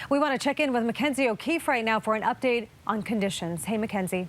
We want to check in with Makenzie O'Keefe right now for an update on conditions. Hey, Makenzie.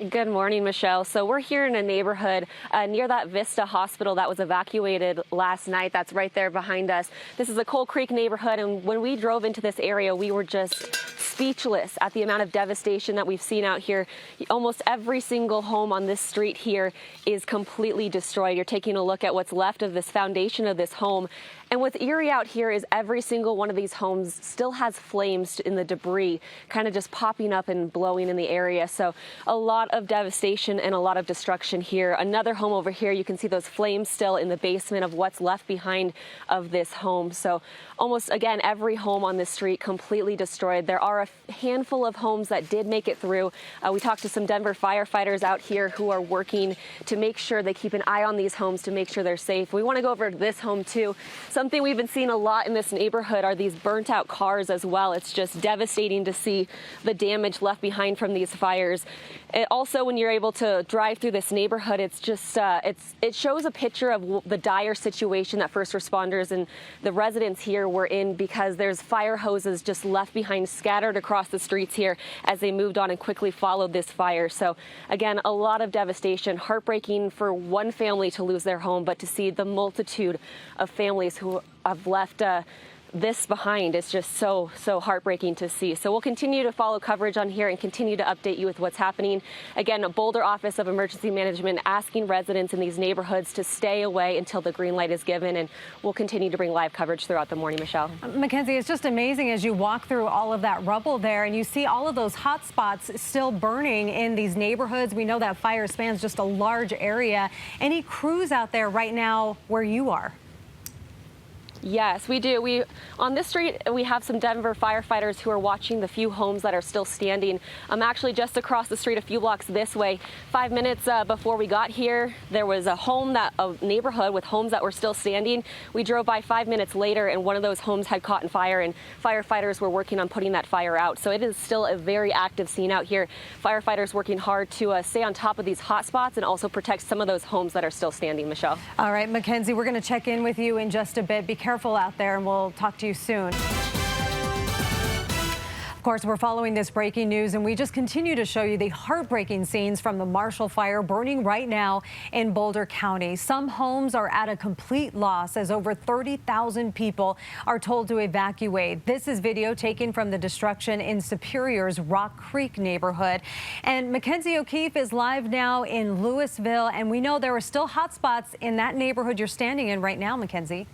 Good morning, Michelle. So we're here in a neighborhood near that Vista Hospital that was evacuated last night. That's right there behind us. This is a Coal Creek neighborhood, and when we drove into this area, we were just speechless at the amount of devastation that we've seen out here. Almost every single home on this street here is completely destroyed. You're taking a look at what's left of this foundation of this home. And what's eerie out here is every single one of these homes still has flames in the debris, kind of just popping up and blowing in the area. So a lot of devastation and a lot of destruction here. Another home over here, you can see those flames still in the basement of what's left behind of this home. So almost, again, every home on this street completely destroyed. There are a handful of homes that did make it through. We talked to some Denver firefighters out here who are working to make sure they keep an eye on these homes to make sure they're safe. We want to go over to this home too. Something we've been seeing a lot in this neighborhood are these burnt out cars as well. It's just devastating to see the damage left behind from these fires. Also, when you're able to drive through this neighborhood, it's just it shows a picture of the dire situation that first responders and the residents here were in, because there's fire hoses just left behind scattered across the streets here as they moved on and quickly followed this fire. So again, a lot of devastation, heartbreaking for one family to lose their home, but to see the multitude of families who have left this behind is just so heartbreaking to see. So we'll continue to follow coverage on here and continue to update you with what's happening. Again, a Boulder Office of Emergency Management asking residents in these neighborhoods to stay away until the green light is given, and we'll continue to bring live coverage throughout the morning, Michelle. Makenzie, it's just amazing as you walk through all of that rubble there and you see all of those hot spots still burning in these neighborhoods. We know that fire spans just a large area. Any crews out there right now where you are? Yes, we do. On this street, we have some Denver firefighters who are watching the few homes that are still standing. I'm actually just across the street a few blocks this way. 5 minutes before we got here, there was a neighborhood with homes that were still standing. We drove by 5 minutes later, and one of those homes had caught on fire, and firefighters were working on putting that fire out. So it is still a very active scene out here. Firefighters working hard to stay on top of these hot spots and also protect some of those homes that are still standing, Michelle. All right, Makenzie, we're going to check in with you in just a bit. Be careful out there, and we'll talk to you soon. Of course, we're following this breaking news, and we just continue to show you the heartbreaking scenes from the Marshall Fire burning right now in Boulder County. Some homes are at a complete loss as over 30,000 people are told to evacuate. This is video taken from the destruction in Superior's Rock Creek neighborhood. And Makenzie O'Keefe is live now in Louisville, and we know there are still hot spots in that neighborhood you're standing in right now, Makenzie.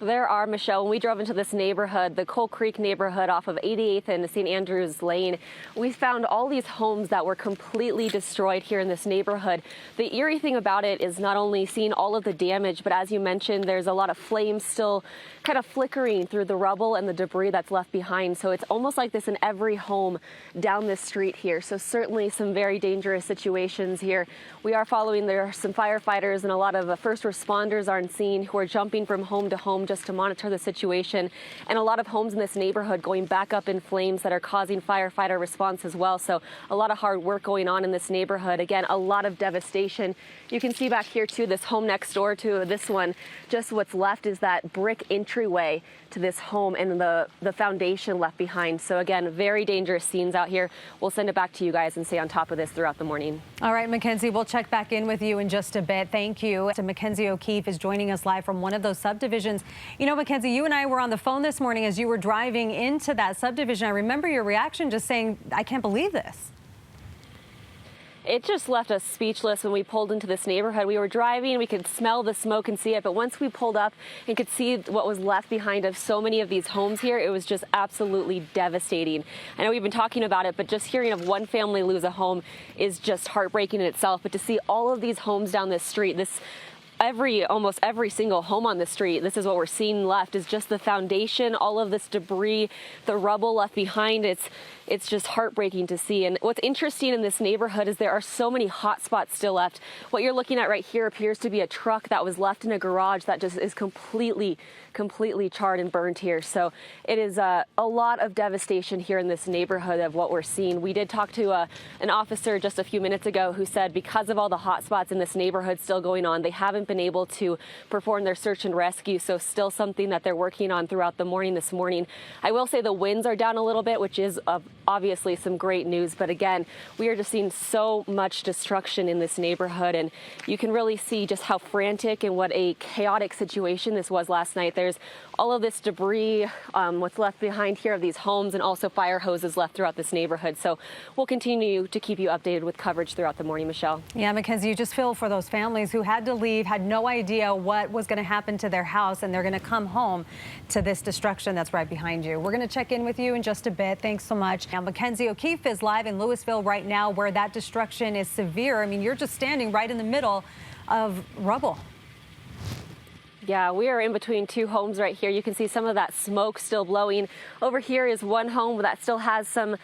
There are, Michelle. When we drove into this neighborhood, the Coal Creek neighborhood off of 88th and St. Andrews Lane, we found all these homes that were completely destroyed here in this neighborhood. The eerie thing about it is not only seeing all of the damage, but as you mentioned, there's a lot of flames still kind of flickering through the rubble and the debris that's left behind. So it's almost like this in every home down this street here. So certainly some very dangerous situations here. We are following, there are some firefighters and a lot of first responders are on scene who are jumping from home to home just to monitor the situation, and a lot of homes in this neighborhood going back up in flames that are causing firefighter response as well. So a lot of hard work going on in this neighborhood. Again, a lot of devastation. You can see back here too, this home next door to this one, just what's left is that brick entryway to this home and the foundation left behind. So again, very dangerous scenes out here. We'll send it back to you guys and stay on top of this throughout the morning. All right, Makenzie, we'll check back in with you in just a bit. Thank you. Makenzie O'Keefe is joining us live from one of those subdivisions. You know, Makenzie, you and I were on the phone this morning as you were driving into that subdivision. I remember your reaction just saying, I can't believe this. It just left us speechless when we pulled into this neighborhood. We were driving, we could smell the smoke and see it, but once we pulled up and could see what was left behind of so many of these homes here, it was just absolutely devastating. I know we've been talking about it, but just hearing of one family lose a home is just heartbreaking in itself. But to see all of these homes down this street, almost every single home on the street, this is what we're seeing left, is just the foundation, all of this debris, the rubble left behind. It's just heartbreaking to see. And what's interesting in this neighborhood is there are so many hot spots still left. What you're looking at right here appears to be a truck that was left in a garage that just is completely completely charred and burned here. So it is a lot of devastation here in this neighborhood of what we're seeing. We did talk to an officer just a few minutes ago who said because of all the hot spots in this neighborhood still going on, they haven't been able to perform their search and rescue. So still something that they're working on throughout the morning this morning. I will say the winds are down a little bit, which is obviously some great news. But again, we are just seeing so much destruction in this neighborhood, and you can really see just how frantic and what a chaotic situation this was last night. There's all of this debris, what's left behind here of these homes, and also fire hoses left throughout this neighborhood. So we'll continue to keep you updated with coverage throughout the morning, Michelle. Yeah, Makenzie, you just feel for those families who had to leave, had no idea what was going to happen to their house, and they're going to come home to this destruction that's right behind you. We're going to check in with you in just a bit. Thanks so much. Now, Makenzie O'Keefe is live in Louisville right now, where that destruction is severe. I mean, you're just standing right in the middle of rubble. Yeah, we are in between two homes right here. You can see some of that smoke still blowing. Over here is one home that still has some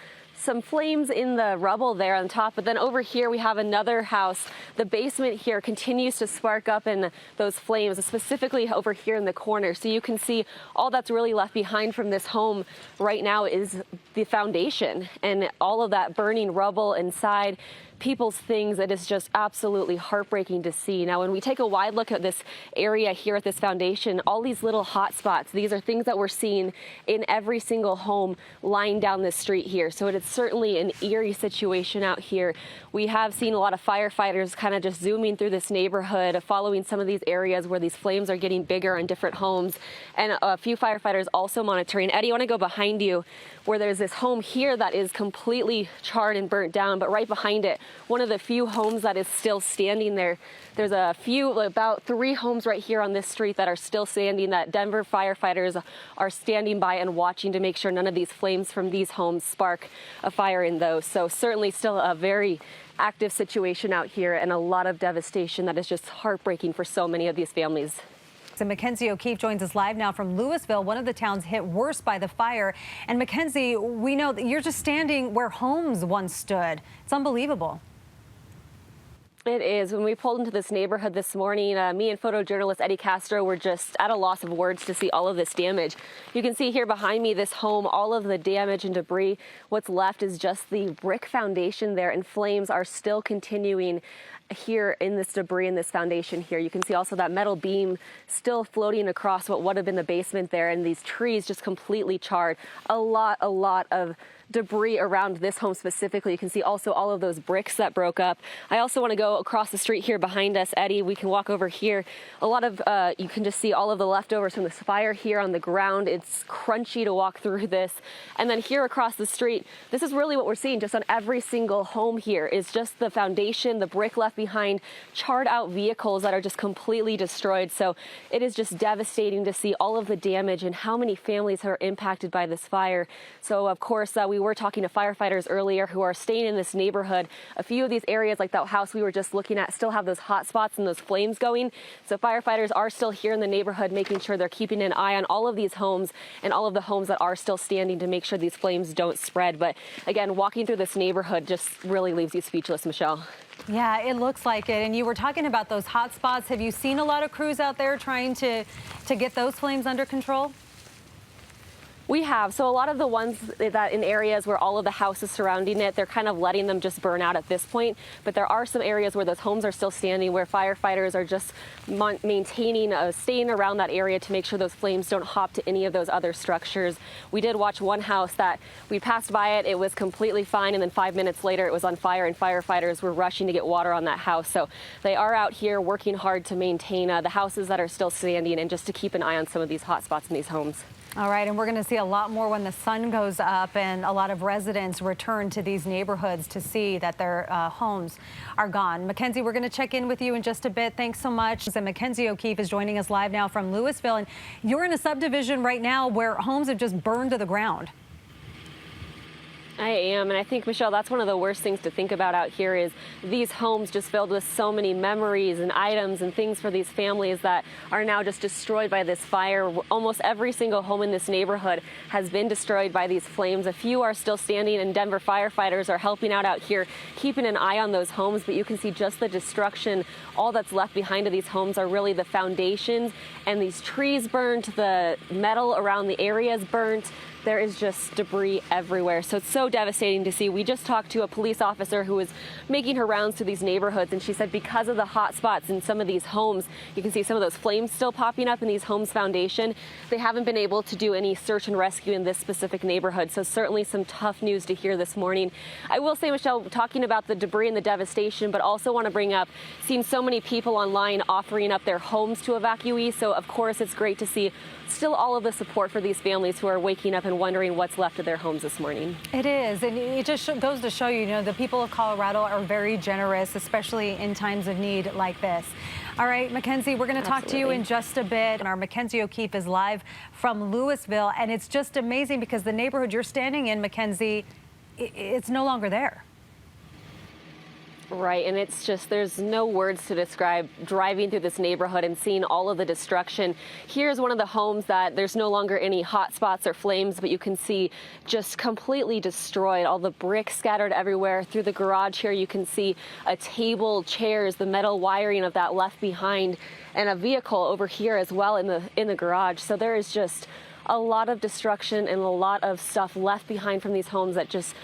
flames in the rubble there on top. But then over here we have another house. The basement here continues to spark up in those flames, specifically over here in the corner. So you can see all that's really left behind from this home right now is the foundation and all of that burning rubble inside. People's things. It is just absolutely heartbreaking to see. Now, when we take a wide look at this area here at this foundation, all these little hot spots, these are things that we're seeing in every single home lying down this street here. So it is certainly an eerie situation out here. We have seen a lot of firefighters kind of just zooming through this neighborhood, following some of these areas where these flames are getting bigger in different homes, and a few firefighters also monitoring. Eddie, I want to go behind you where there's this home here that is completely charred and burnt down, but right behind it, one of the few homes that is still standing there. There's about 3 homes right here on this street that are still standing, that Denver firefighters are standing by and watching to make sure none of these flames from these homes spark a fire in those. So certainly still a very active situation out here, and a lot of devastation that is just heartbreaking for so many of these families. And Makenzie O'Keefe joins us live now from Louisville, one of the towns hit worst by the fire. And Makenzie, we know that you're just standing where homes once stood. It's unbelievable. It is. When we pulled into this neighborhood this morning, me and photojournalist Eddie Castro were just at a loss of words to see all of this damage. You can see here behind me this home, all of the damage and debris. What's left is just the brick foundation there, and flames are still continuing here in this debris in this foundation here. You can see also that metal beam still floating across what would have been the basement there, and these trees just completely charred. A lot of debris around this home specifically. You can see also all of those bricks that broke up. I also want to go across the street here behind us, Eddie. We can walk over here. A lot of, you can just see all of the leftovers from this fire here on the ground. It's crunchy to walk through this. And then here across the street, this is really what we're seeing just on every single home here is just the foundation, the brick left behind, charred out vehicles that are just completely destroyed. So it is just devastating to see all of the damage and how many families are impacted by this fire. So of course, we were talking to firefighters earlier who are staying in this neighborhood. A few of these areas, like that house we were just looking at, still have those hot spots and those flames going. So firefighters are still here in the neighborhood, making sure they're keeping an eye on all of these homes and all of the homes that are still standing to make sure these flames don't spread. But again, walking through this neighborhood just really leaves you speechless, Michelle. Yeah, it looks like it. And you were talking about those hot spots. Have you seen a lot of crews out there trying to get those flames under control? We have. So a lot of the ones that in areas where all of the houses surrounding it, they're kind of letting them just burn out at this point. But there are some areas where those homes are still standing, where firefighters are just maintaining, staying around that area to make sure those flames don't hop to any of those other structures. We did watch one house that we passed by it. It was completely fine. And then 5 minutes later, it was on fire, and firefighters were rushing to get water on that house. So they are out here working hard to maintain the houses that are still standing and just to keep an eye on some of these hot spots in these homes. All right, and we're going to see a lot more when the sun goes up and a lot of residents return to these neighborhoods to see that their homes are gone. Makenzie, we're going to check in with you in just a bit. Thanks so much. And Makenzie O'Keefe is joining us live now from Louisville, and you're in a subdivision right now where homes have just burned to the ground. I am, and I think, Michelle, that's one of the worst things to think about out here is these homes just filled with so many memories and items and things for these families that are now just destroyed by this fire. Almost every single home in this neighborhood has been destroyed by these flames. A few are still standing, and Denver firefighters are helping out here, keeping an eye on those homes, but you can see just the destruction. All that's left behind of these homes are really the foundations, and these trees burnt, the metal around the areas burnt. There is just debris everywhere. So it's so devastating to see. We just talked to a police officer who was making her rounds to these neighborhoods, and she said because of the hot spots in some of these homes, you can see some of those flames still popping up in these homes' foundation. They haven't been able to do any search and rescue in this specific neighborhood. So certainly some tough news to hear this morning. I will say, Michelle, talking about the debris and the devastation, but also want to bring up seeing so many people online offering up their homes to evacuees. So of course it's great to see still all of the support for these families who are waking up and wondering what's left of their homes this morning. It is, and it just goes to show you, the people of Colorado are very generous, especially in times of need like this. All right, Makenzie, we're going to talk to you in just a bit. And our Makenzie O'Keefe is live from Louisville, and it's just amazing because the neighborhood you're standing in, Makenzie, it's no longer there. Right, and it's just, there's no words to describe driving through this neighborhood and seeing all of the destruction. Here's one of the homes that there's no longer any hot spots or flames, but you can see just completely destroyed. All the bricks scattered everywhere. Through the garage here, you can see a table, chairs, the metal wiring of that left behind, and a vehicle over here as well in the garage. So there is just a lot of destruction and a lot of stuff left behind from these homes that just,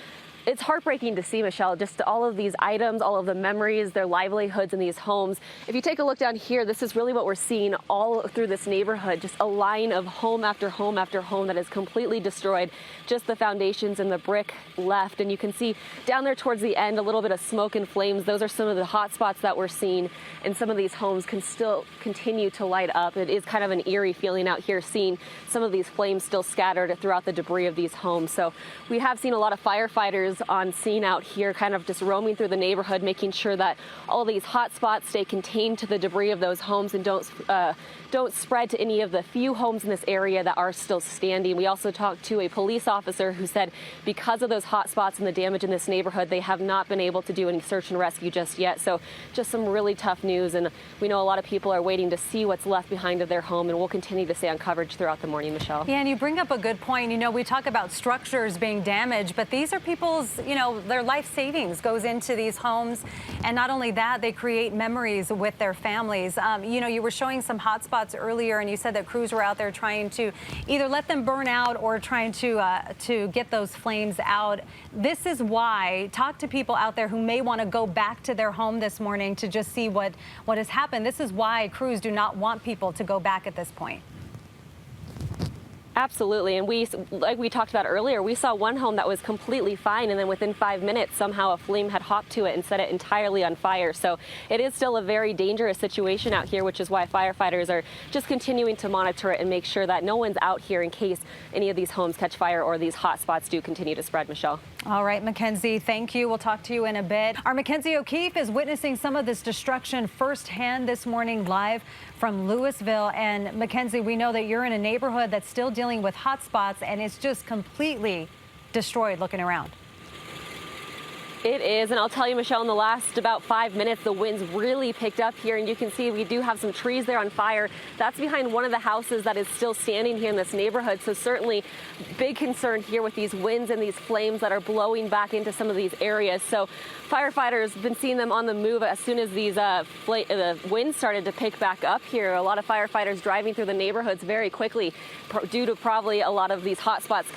it's heartbreaking to see, Michelle, just all of these items, all of the memories, their livelihoods in these homes. If you take a look down here, this is really what we're seeing all through this neighborhood, just a line of home after home after home that is completely destroyed. Just the foundations and the brick left. And you can see down there towards the end, a little bit of smoke and flames. Those are some of the hot spots that we're seeing. And some of these homes can still continue to light up. It is kind of an eerie feeling out here, seeing some of these flames still scattered throughout the debris of these homes. So we have seen a lot of firefighters on scene out here, kind of just roaming through the neighborhood, making sure that all of these hot spots stay contained to the debris of those homes and don't spread to any of the few homes in this area that are still standing. We also talked to a police officer who said because of those hot spots and the damage in this neighborhood, they have not been able to do any search and rescue just yet. So just some really tough news, and we know a lot of people are waiting to see what's left behind of their home, and we'll continue to stay on coverage throughout the morning, Michelle. Yeah, and you bring up a good point. We talk about structures being damaged, but these are people's, their life savings goes into these homes. And not only that, they create memories with their families. You were showing some hot spots earlier, and you said that crews were out there trying to either let them burn out or trying to get those flames out. This is why, talk to people out there who may want to go back to their home this morning to just see what has happened. This is why crews do not want people to go back at this point. Absolutely, and like we talked about earlier, we saw one home that was completely fine, and then within 5 minutes, somehow a flame had hopped to it and set it entirely on fire. So it is still a very dangerous situation out here, which is why firefighters are just continuing to monitor it and make sure that no one's out here in case any of these homes catch fire or these hot spots do continue to spread, Michelle. All right, Makenzie, thank you. We'll talk to you in a bit. Our Makenzie O'Keefe is witnessing some of this destruction firsthand this morning, live from Louisville. And Makenzie, we know that you're in a neighborhood that's still dealing with hot spots, and it's just completely destroyed looking around. It is, and I'll tell you, Michelle, in the last about 5 minutes, the winds really picked up here, and you can see we do have some trees there on fire. That's behind one of the houses that is still standing here in this neighborhood, so certainly big concern here with these winds and these flames that are blowing back into some of these areas. So firefighters have been seeing them on the move as soon as these the winds started to pick back up here. A lot of firefighters driving through the neighborhoods very quickly due to probably a lot of these hot spots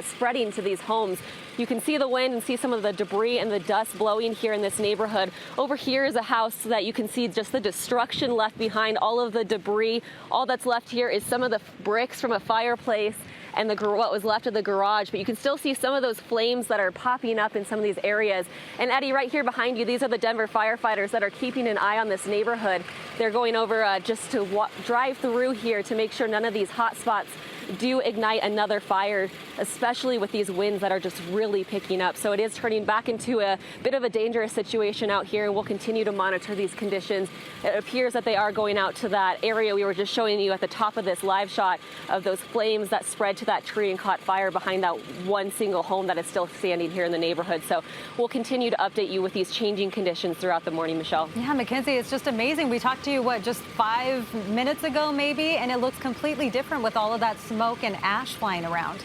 spreading to these homes. You can see the wind and see some of the debris and the dust blowing here in this neighborhood. Over here is a house that you can see just the destruction left behind, all of the debris. All that's left here is some of the bricks from a fireplace and what was left of the garage, but you can still see some of those flames that are popping up in some of these areas. And Eddie, right here behind you, these are the Denver firefighters that are keeping an eye on this neighborhood. They're going over just to drive through here to make sure none of these hot spots do ignite another fire, especially with these winds that are just really picking up. So it is turning back into a bit of a dangerous situation out here, and we'll continue to monitor these conditions. It appears that they are going out to that area we were just showing you at the top of this live shot of those flames that spread to that tree and caught fire behind that one single home that is still standing here in the neighborhood. So we'll continue to update you with these changing conditions throughout the morning, Michelle. Yeah, Makenzie, it's just amazing. We talked to you, just 5 minutes ago maybe, and it looks completely different with all of that smoke and ash flying around.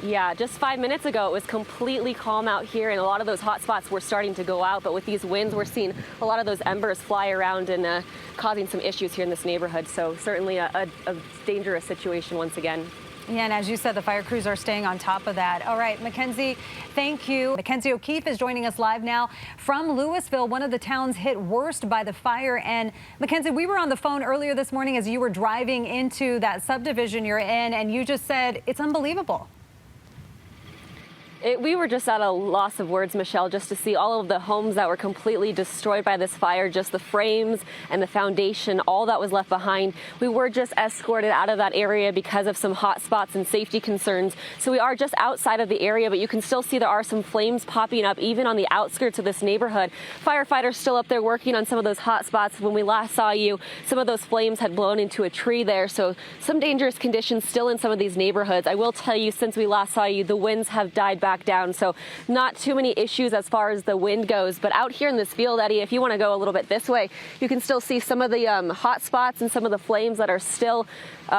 Yeah, just 5 minutes ago, it was completely calm out here, and a lot of those hot spots were starting to go out. But with these winds, we're seeing a lot of those embers fly around and causing some issues here in this neighborhood. So certainly a dangerous situation once again. Yeah, and as you said, the fire crews are staying on top of that. All right, Makenzie, thank you. Makenzie O'Keefe is joining us live now from Louisville, one of the towns hit worst by the fire. And Makenzie, we were on the phone earlier this morning as you were driving into that subdivision you're in, and you just said it's unbelievable. We were just at a loss of words, Michelle, just to see all of the homes that were completely destroyed by this fire, just the frames and the foundation, all that was left behind. We were just escorted out of that area because of some hot spots and safety concerns. So we are just outside of the area, but you can still see there are some flames popping up even on the outskirts of this neighborhood. Firefighters still up there working on some of those hot spots. When we last saw you, some of those flames had blown into a tree there. So some dangerous conditions still in some of these neighborhoods. I will tell you, since we last saw you, the winds have died back down, so not too many issues as far as the wind goes. But out here in this field, Eddie, if you want to go a little bit this way, you can still see some of the hot spots and some of the flames that are still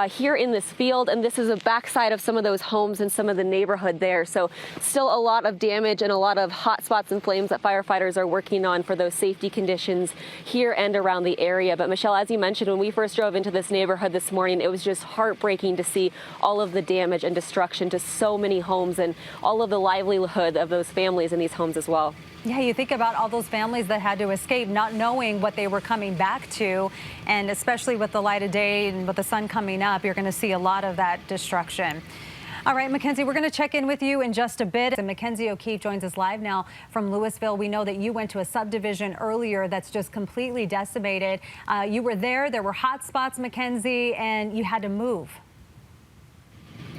here in this field. And this is a backside of some of those homes and some of the neighborhood there. So still a lot of damage and a lot of hot spots and flames that firefighters are working on for those safety conditions here and around the area. But Michelle, as you mentioned, when we first drove into this neighborhood this morning, it was just heartbreaking to see all of the damage and destruction to so many homes and all of the livelihood of those families in these homes as well. Yeah, you think about all those families that had to escape, not knowing what they were coming back to. And especially with the light of day and with the sun coming up, you're going to see a lot of that destruction. All right, Makenzie, we're going to check in with you in just a bit. And Makenzie O'Keefe joins us live now from Louisville. We know that you went to a subdivision earlier that's just completely decimated. You were there were hot spots, Makenzie, and you had to move.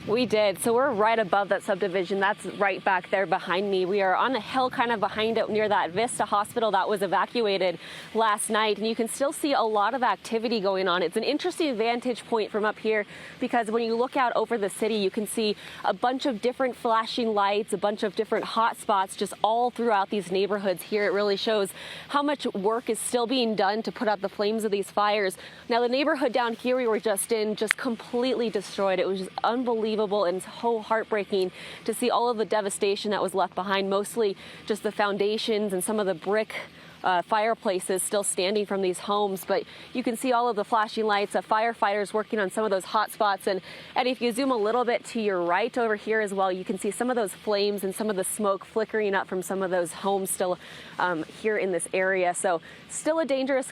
We did. So we're right above that subdivision. That's right back there behind me. We are on a hill kind of behind it near that Vista hospital that was evacuated last night. And you can still see a lot of activity going on. It's an interesting vantage point from up here because when you look out over the city, you can see a bunch of different flashing lights, a bunch of different hot spots just all throughout these neighborhoods here. It really shows how much work is still being done to put out the flames of these fires. Now, the neighborhood down here we were just in, just completely destroyed. It was just unbelievable and so heartbreaking to see all of the devastation that was left behind, mostly just the foundations and some of the brick fireplaces still standing from these homes. But you can see all of the flashing lights of firefighters working on some of those hot spots. And if you zoom a little bit to your right over here as well, you can see some of those flames and some of the smoke flickering up from some of those homes still here in this area. So still a dangerous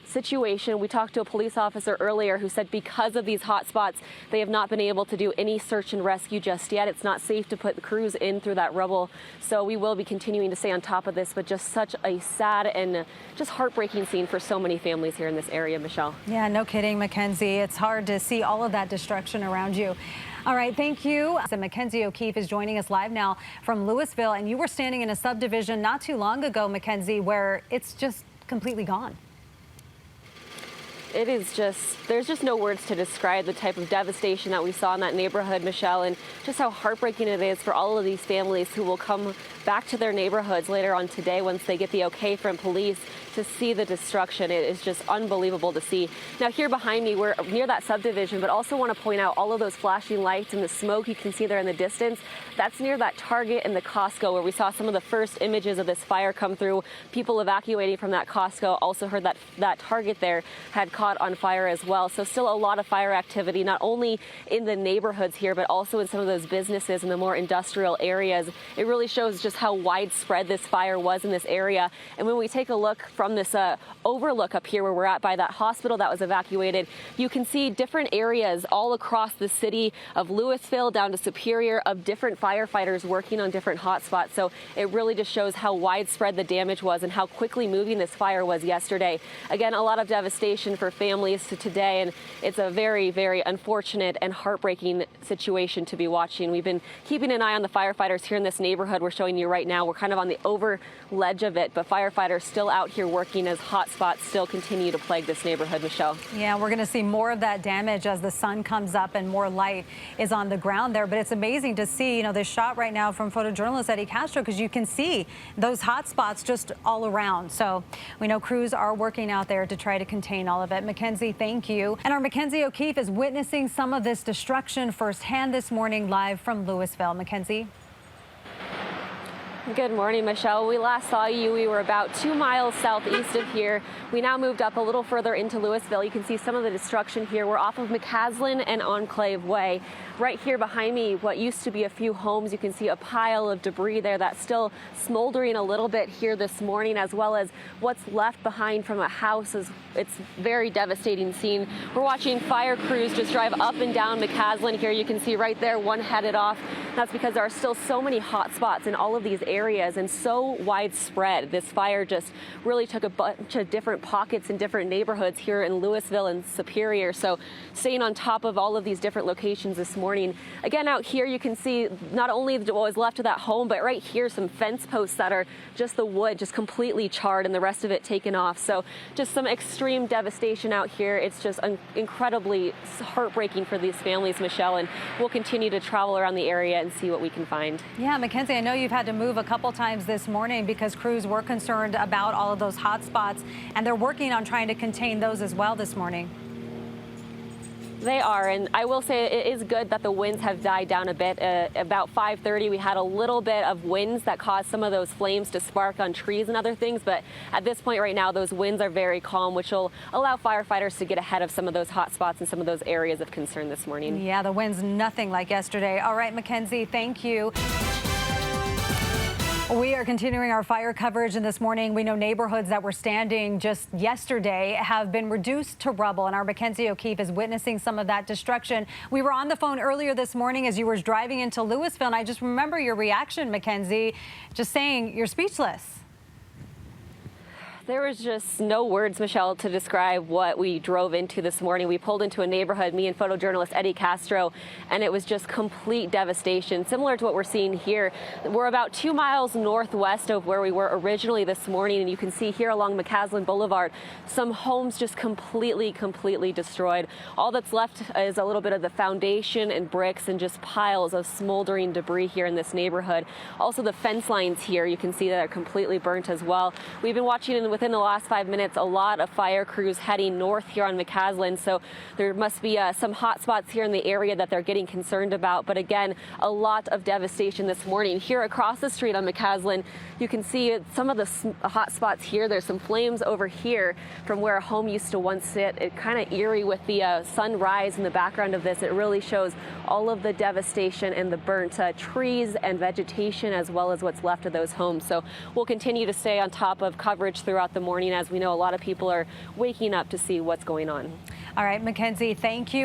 situation. We talked to a police officer earlier who said because of these hot spots, they have not been able to do any search and rescue just yet. It's not safe to put the crews in through that rubble. So we will be continuing to stay on top of this, but just such a sad and just heartbreaking scene for so many families here in this area, Michelle. Yeah, no kidding, Makenzie. It's hard to see all of that destruction around you. All right, thank you. So Makenzie O'Keefe is joining us live now from Louisville, and you were standing in a subdivision not too long ago, Makenzie, where it's just completely gone. It is there's just no words to describe the type of devastation that we saw in that neighborhood, Michelle, and just how heartbreaking it is for all of these families who will come back to their neighborhoods later on today once they get the okay from police to see the destruction. It is just unbelievable to see. Now here behind me, we're near that subdivision, but also want to point out all of those flashing lights and the smoke you can see there in the distance. That's near that Target and the Costco where we saw some of the first images of this fire come through. People evacuating from that Costco also heard that Target there had caught on fire as well. So still a lot of fire activity, not only in the neighborhoods here, but also in some of those businesses in the more industrial areas. It really shows just how widespread this fire was in this area. And when we take a look from this overlook up here where we're at by that hospital that was evacuated, you can see different areas all across the city of Louisville down to Superior of different firefighters working on different hotspots. So it really just shows how widespread the damage was and how quickly moving this fire was yesterday. Again, a lot of devastation for families today, and it's a very, very unfortunate and heartbreaking situation to be watching. We've been keeping an eye on the firefighters here in this neighborhood. We're showing you right now. We're kind of on the over ledge of it, but firefighters still out here working as hot spots still continue to plague this neighborhood, Michelle. Yeah, we're going to see more of that damage as the sun comes up and more light is on the ground there. But it's amazing to see, this shot right now from photojournalist Eddie Castro, because you can see those hot spots just all around. So we know crews are working out there to try to contain all of it. Makenzie, thank you. And our Makenzie O'Keefe is witnessing some of this destruction firsthand this morning, live from Louisville. Makenzie. Good morning, Michelle. We last saw you. We were about 2 miles southeast of here. We now moved up a little further into Louisville. You can see some of the destruction here. We're off of Makenzie and Enclave Way. Right here behind me, what used to be a few homes, you can see a pile of debris there that's still smoldering a little bit here this morning, as well as what's left behind from a house. It's very devastating scene. We're watching fire crews just drive up and down Makenzie here. You can see right there, one headed off. That's because there are still so many hot spots in all of these areas and so widespread. This fire just really took a bunch of different pockets in different neighborhoods here in Louisville and Superior. So staying on top of all of these different locations this morning. Again, out here you can see not only what was left of that home, but right here some fence posts that are just the wood just completely charred and the rest of it taken off. So just some extreme devastation out here. It's just incredibly heartbreaking for these families, Michelle, and we'll continue to travel around the area and see what we can find. Yeah, Makenzie, I know you've had to move a couple times this morning because crews were concerned about all of those hot spots, and they're working on trying to contain those as well this morning. They are, and I will say it is good that the winds have died down a bit. About 5:30, we had a little bit of winds that caused some of those flames to spark on trees and other things, but at this point right now, those winds are very calm, which will allow firefighters to get ahead of some of those hot spots and some of those areas of concern this morning. Yeah, the wind's nothing like yesterday. All right, Makenzie, thank you. We are continuing our fire coverage, and this morning we know neighborhoods that were standing just yesterday have been reduced to rubble, and our Makenzie O'Keefe is witnessing some of that destruction. We were on the phone earlier this morning as you were driving into Louisville, and I just remember your reaction, Makenzie, just saying you're speechless. There was just no words, Michelle, to describe what we drove into this morning. We pulled into a neighborhood, me and photojournalist Eddie Castro, and it was just complete devastation, similar to what we're seeing here. We're about 2 miles northwest of where we were originally this morning, and you can see here along Makenzie Boulevard, some homes just completely destroyed. All that's left is a little bit of the foundation and bricks and just piles of smoldering debris here in this neighborhood. Also, the fence lines here, you can see that are completely burnt as well. We've been watching within the last 5 minutes, a lot of fire crews heading north here on Makenzie, so there must be some hot spots here in the area that they're getting concerned about. But again, a lot of devastation this morning. Here across the street on Makenzie, you can see some of the hot spots here. There's some flames over here from where a home used to once sit. It kind of eerie with the sunrise in the background of this. It really shows all of the devastation and the burnt trees and vegetation, as well as what's left of those homes. So we'll continue to stay on top of coverage throughout the morning, as we know a lot of people are waking up to see what's going on. All right, Makenzie, thank you.